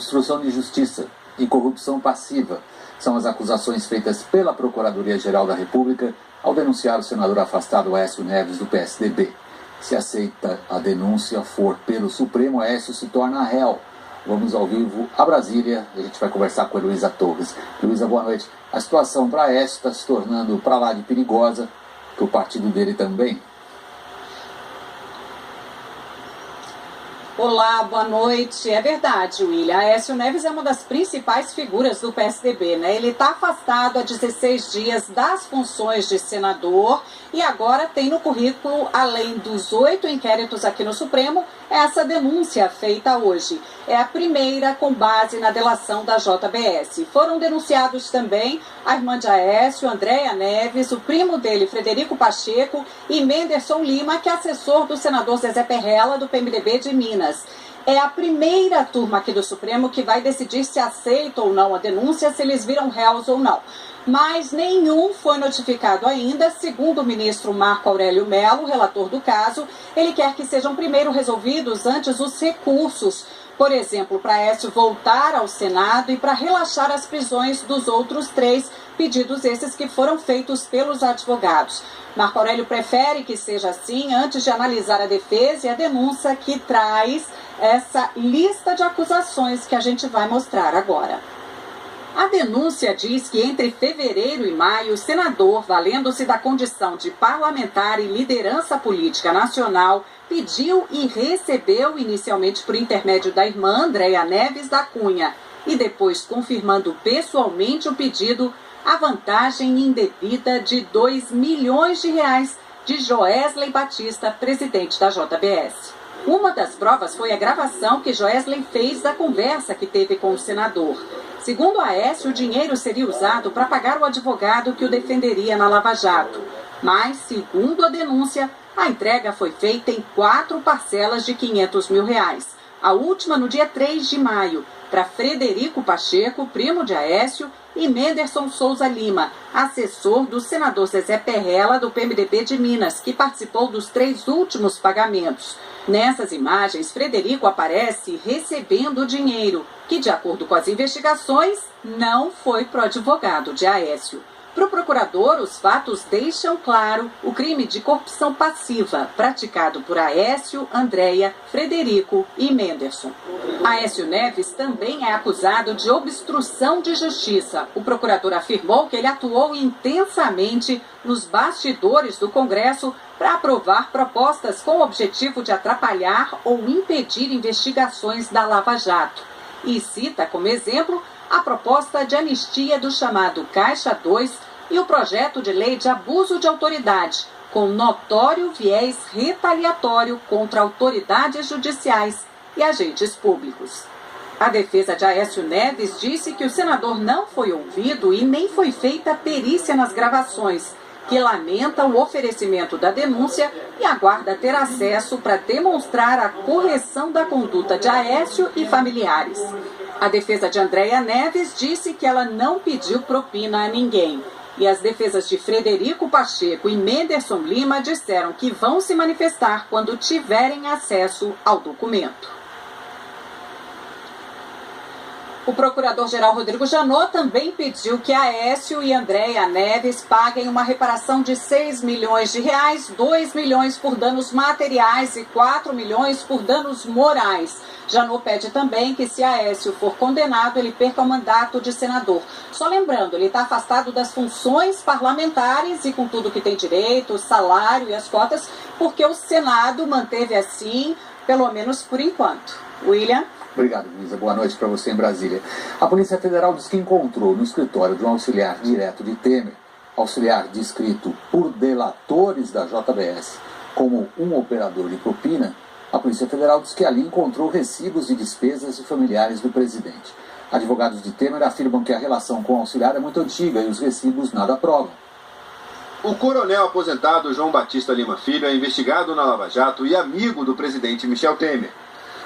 obstrução de justiça e corrupção passiva são as acusações feitas pela Procuradoria-Geral da República ao denunciar o senador afastado Aécio Neves do PSDB. Se aceita a denúncia for pelo Supremo, Aécio se torna réu. Vamos ao vivo a Brasília, a gente vai conversar com a Heloísa Torres. Heloísa, boa noite. A situação para Aécio está se tornando para lá de perigosa, para o partido dele também. Olá, boa noite. É verdade, William. Aécio Neves é uma das principais figuras do PSDB, né? Ele está afastado há 16 dias das funções de senador e agora tem no currículo, além dos 8 inquéritos aqui no Supremo, essa denúncia feita hoje. É a primeira com base na delação da JBS. Foram denunciados também a irmã de Aécio, Andréia Neves, o primo dele, Frederico Pacheco, e Menderson Lima, que é assessor do senador Zezé Perrella, do PMDB de Minas. É a primeira turma aqui do Supremo que vai decidir se aceita ou não a denúncia, se eles viram réus ou não. Mas nenhum foi notificado ainda. Segundo o ministro Marco Aurélio Mello, relator do caso, ele quer que sejam primeiro resolvidos antes os recursos. Por exemplo, para Aécio voltar ao Senado e para relaxar as prisões dos outros 3 pedidos, esses que foram feitos pelos advogados. Marco Aurélio prefere que seja assim antes de analisar a defesa e a denúncia que traz essa lista de acusações que a gente vai mostrar agora. A denúncia diz que entre fevereiro e maio, o senador, valendo-se da condição de parlamentar e liderança política nacional, pediu e recebeu, inicialmente por intermédio da irmã Andréia Neves da Cunha, e depois confirmando pessoalmente o pedido, a vantagem indevida de R$2 milhões de Joesley Batista, presidente da JBS. Uma das provas foi a gravação que Joesley fez da conversa que teve com o senador. Segundo Aécio, o dinheiro seria usado para pagar o advogado que o defenderia na Lava Jato. Mas, segundo a denúncia, a entrega foi feita em 4 parcelas de R$500 mil. A última no dia 3 de maio, para Frederico Pacheco, primo de Aécio, e Menderson Souza Lima, assessor do senador Zezé Perrella, do PMDB de Minas, que participou dos 3 últimos pagamentos. Nessas imagens, Frederico aparece recebendo o dinheiro, que, de acordo com as investigações, não foi para o advogado de Aécio. Para o procurador, os fatos deixam claro o crime de corrupção passiva praticado por Aécio, Andréia, Frederico e Menderson. Aécio Neves também é acusado de obstrução de justiça. O procurador afirmou que ele atuou intensamente nos bastidores do Congresso para aprovar propostas com o objetivo de atrapalhar ou impedir investigações da Lava Jato. E cita como exemplo a proposta de anistia do chamado Caixa 2 e o projeto de lei de abuso de autoridade, com notório viés retaliatório contra autoridades judiciais e agentes públicos. A defesa de Aécio Neves disse que o senador não foi ouvido e nem foi feita perícia nas gravações, que lamenta o oferecimento da denúncia e aguarda ter acesso para demonstrar a correção da conduta de Aécio e familiares. A defesa de Andréia Neves disse que ela não pediu propina a ninguém. E as defesas de Frederico Pacheco e Menderson Lima disseram que vão se manifestar quando tiverem acesso ao documento. O procurador-geral Rodrigo Janot também pediu que Aécio e Andréia Neves paguem uma reparação de R$6 milhões, R$2 milhões por danos materiais e R$4 milhões por danos morais. Janot pede também que, se Aécio for condenado, ele perca o mandato de senador. Só lembrando, ele está afastado das funções parlamentares e com tudo que tem direito, o salário e as cotas, porque o Senado manteve assim, pelo menos por enquanto. William? Obrigado, Luísa. Boa noite para você em Brasília. A Polícia Federal diz que encontrou no escritório de um auxiliar direto de Temer, auxiliar descrito por delatores da JBS como um operador de propina. A Polícia Federal diz que ali encontrou recibos de despesas de familiares do presidente. Advogados de Temer afirmam que a relação com o auxiliar é muito antiga e os recibos nada provam. O coronel aposentado João Batista Lima Filho é investigado na Lava Jato e amigo do presidente Michel Temer.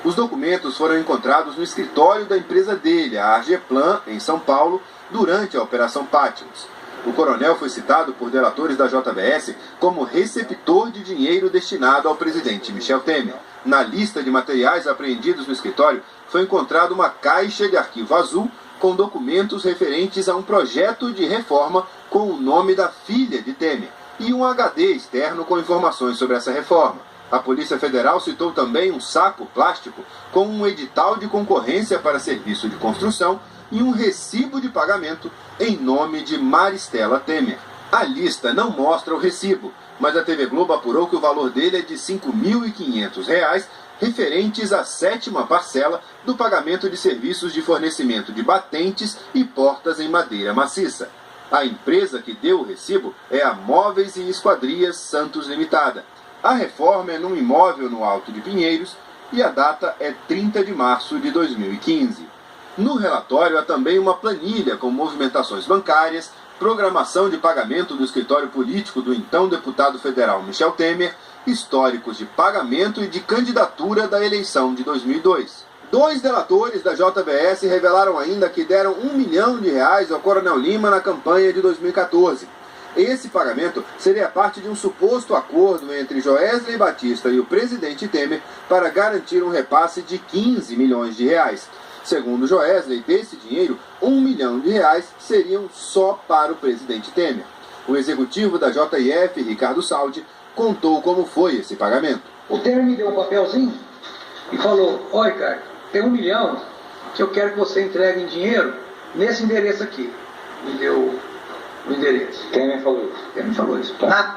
Os documentos foram encontrados no escritório da empresa dele, a Argeplan, em São Paulo, durante a Operação Patmos. O coronel foi citado por delatores da JBS como receptor de dinheiro destinado ao presidente Michel Temer. Na lista de materiais apreendidos no escritório foi encontrada uma caixa de arquivo azul com documentos referentes a um projeto de reforma com o nome da filha de Temer e um HD externo com informações sobre essa reforma. A Polícia Federal citou também um saco plástico com um edital de concorrência para serviço de construção e um recibo de pagamento em nome de Maristela Temer. A lista não mostra o recibo, mas a TV Globo apurou que o valor dele é de R$ 5.500, referentes à 7ª parcela do pagamento de serviços de fornecimento de batentes e portas em madeira maciça. A empresa que deu o recibo é a Móveis e Esquadrias Santos Limitada. A reforma é num imóvel no Alto de Pinheiros e a data é 30 de março de 2015. No relatório há também uma planilha com movimentações bancárias, programação de pagamento do escritório político do então deputado federal Michel Temer, históricos de pagamento e de candidatura da eleição de 2002. 2 delatores da JBS revelaram ainda que deram R$1 milhão ao Coronel Lima na campanha de 2014. Esse pagamento seria parte de um suposto acordo entre Joesley Batista e o presidente Temer para garantir um repasse de R$15 milhões. Segundo Joesley, desse dinheiro, R$1 milhão seriam só para o presidente Temer. O executivo da JIF, Ricardo Saldi, contou como foi esse pagamento. O Temer me deu um papelzinho e falou: "Ó, Ricardo, tem R$1 milhão que eu quero que você entregue em dinheiro nesse endereço aqui." Me deu o endereço. Temer falou isso? Temer falou isso.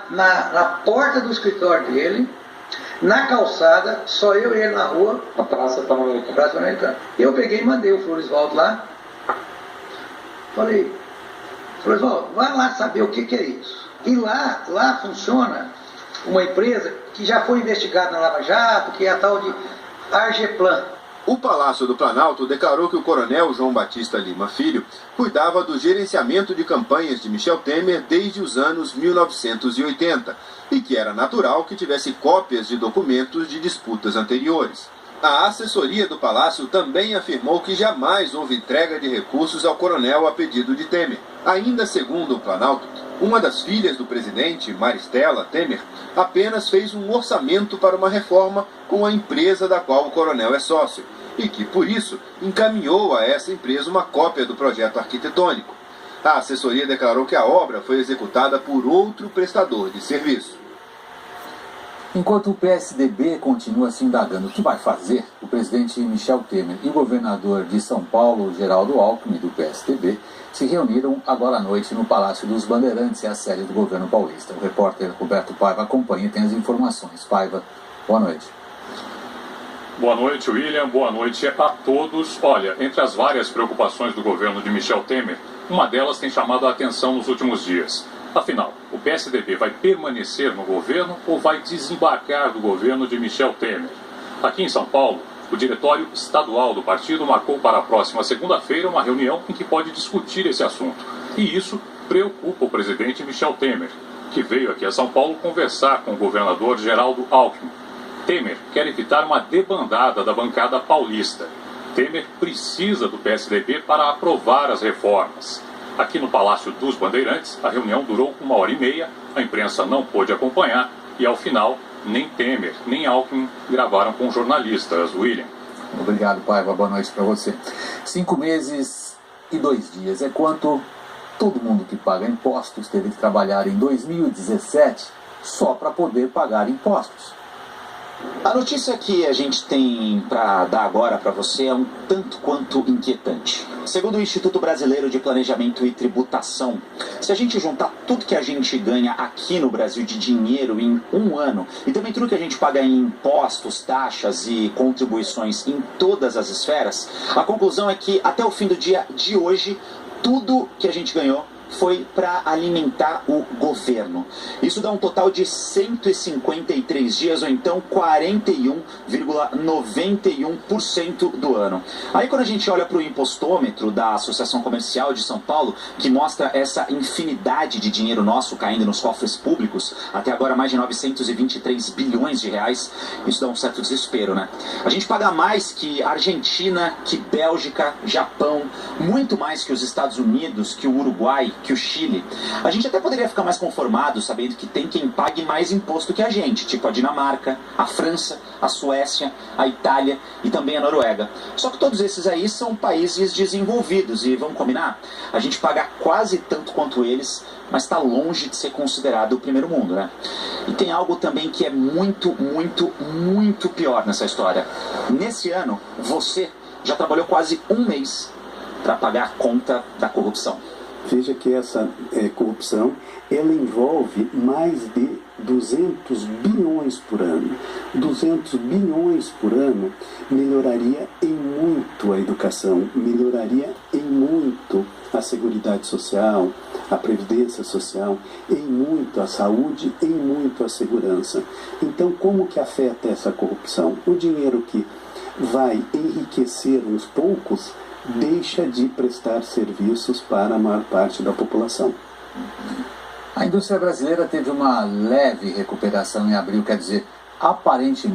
Na porta do escritório dele, na calçada, só eu e ele na rua. Na Praça Pan-Americana. Eu peguei e mandei o Floresvaldo lá. Falei: "Floresvaldo, vai lá saber o que é isso." E lá funciona uma empresa que já foi investigada na Lava Jato, que é a tal de Argeplan. O Palácio do Planalto declarou que o coronel João Batista Lima Filho cuidava do gerenciamento de campanhas de Michel Temer desde os anos 1980 e que era natural que tivesse cópias de documentos de disputas anteriores. A assessoria do Palácio também afirmou que jamais houve entrega de recursos ao coronel a pedido de Temer. Ainda segundo o Planalto, uma das filhas do presidente, Maristela Temer, apenas fez um orçamento para uma reforma com a empresa da qual o coronel é sócio e que, por isso, encaminhou a essa empresa uma cópia do projeto arquitetônico. A assessoria declarou que a obra foi executada por outro prestador de serviço. Enquanto o PSDB continua se indagando o que vai fazer, o presidente Michel Temer e o governador de São Paulo, Geraldo Alckmin, do PSDB, se reuniram agora à noite no Palácio dos Bandeirantes, a sede do governo paulista. O repórter Roberto Paiva acompanha e tem as informações. Paiva, boa noite. Boa noite, William. Boa noite a todos. Olha, entre as várias preocupações do governo de Michel Temer, uma delas tem chamado a atenção nos últimos dias. Afinal, o PSDB vai permanecer no governo ou vai desembarcar do governo de Michel Temer? Aqui em São Paulo, o diretório estadual do partido marcou para a próxima segunda-feira uma reunião em que pode discutir esse assunto. E isso preocupa o presidente Michel Temer, que veio aqui a São Paulo conversar com o governador Geraldo Alckmin. Temer quer evitar uma debandada da bancada paulista. Temer precisa do PSDB para aprovar as reformas. Aqui no Palácio dos Bandeirantes, a reunião durou 1h30, a imprensa não pôde acompanhar e, ao final, nem Temer nem Alckmin gravaram com jornalistas. William. Obrigado, Paiva. Boa noite para você. 5 meses e 2 dias é quanto todo mundo que paga impostos teve que trabalhar em 2017 só para poder pagar impostos. A notícia que a gente tem para dar agora para você é um tanto quanto inquietante. Segundo o Instituto Brasileiro de Planejamento e Tributação, se a gente juntar tudo que a gente ganha aqui no Brasil de dinheiro em um ano, e também tudo que a gente paga em impostos, taxas e contribuições em todas as esferas, a conclusão é que até o fim do dia de hoje, tudo que a gente ganhou foi para alimentar o governo. Isso dá um total de 153 dias, ou então 41,91% do ano. Aí quando a gente olha para o impostômetro da Associação Comercial de São Paulo, que mostra essa infinidade de dinheiro nosso caindo nos cofres públicos, até agora mais de 923 bilhões de reais, isso dá um certo desespero, né? A gente paga mais que Argentina, que Bélgica, Japão, muito mais que os Estados Unidos, que o Uruguai, que o Chile, a gente até poderia ficar mais conformado sabendo que tem quem pague mais imposto que a gente, tipo a Dinamarca, a França, a Suécia, a Itália e também a Noruega. Só que todos esses aí são países desenvolvidos e, vamos combinar, a gente paga quase tanto quanto eles, mas está longe de ser considerado o primeiro mundo, né? E tem algo também que é muito, muito, muito pior nessa história. Nesse ano, você já trabalhou quase um mês para pagar a conta da corrupção. Veja que essa corrupção, ela envolve mais de 200 bilhões por ano. 200 bilhões por ano melhoraria em muito a educação, melhoraria em muito a Seguridade Social, a Previdência Social, em muito a saúde, em muito a segurança. Então, como que afeta essa corrupção? O dinheiro que vai enriquecer uns poucos deixa de prestar serviços para a maior parte da população. A indústria brasileira teve uma leve recuperação em abril, quer dizer, aparentemente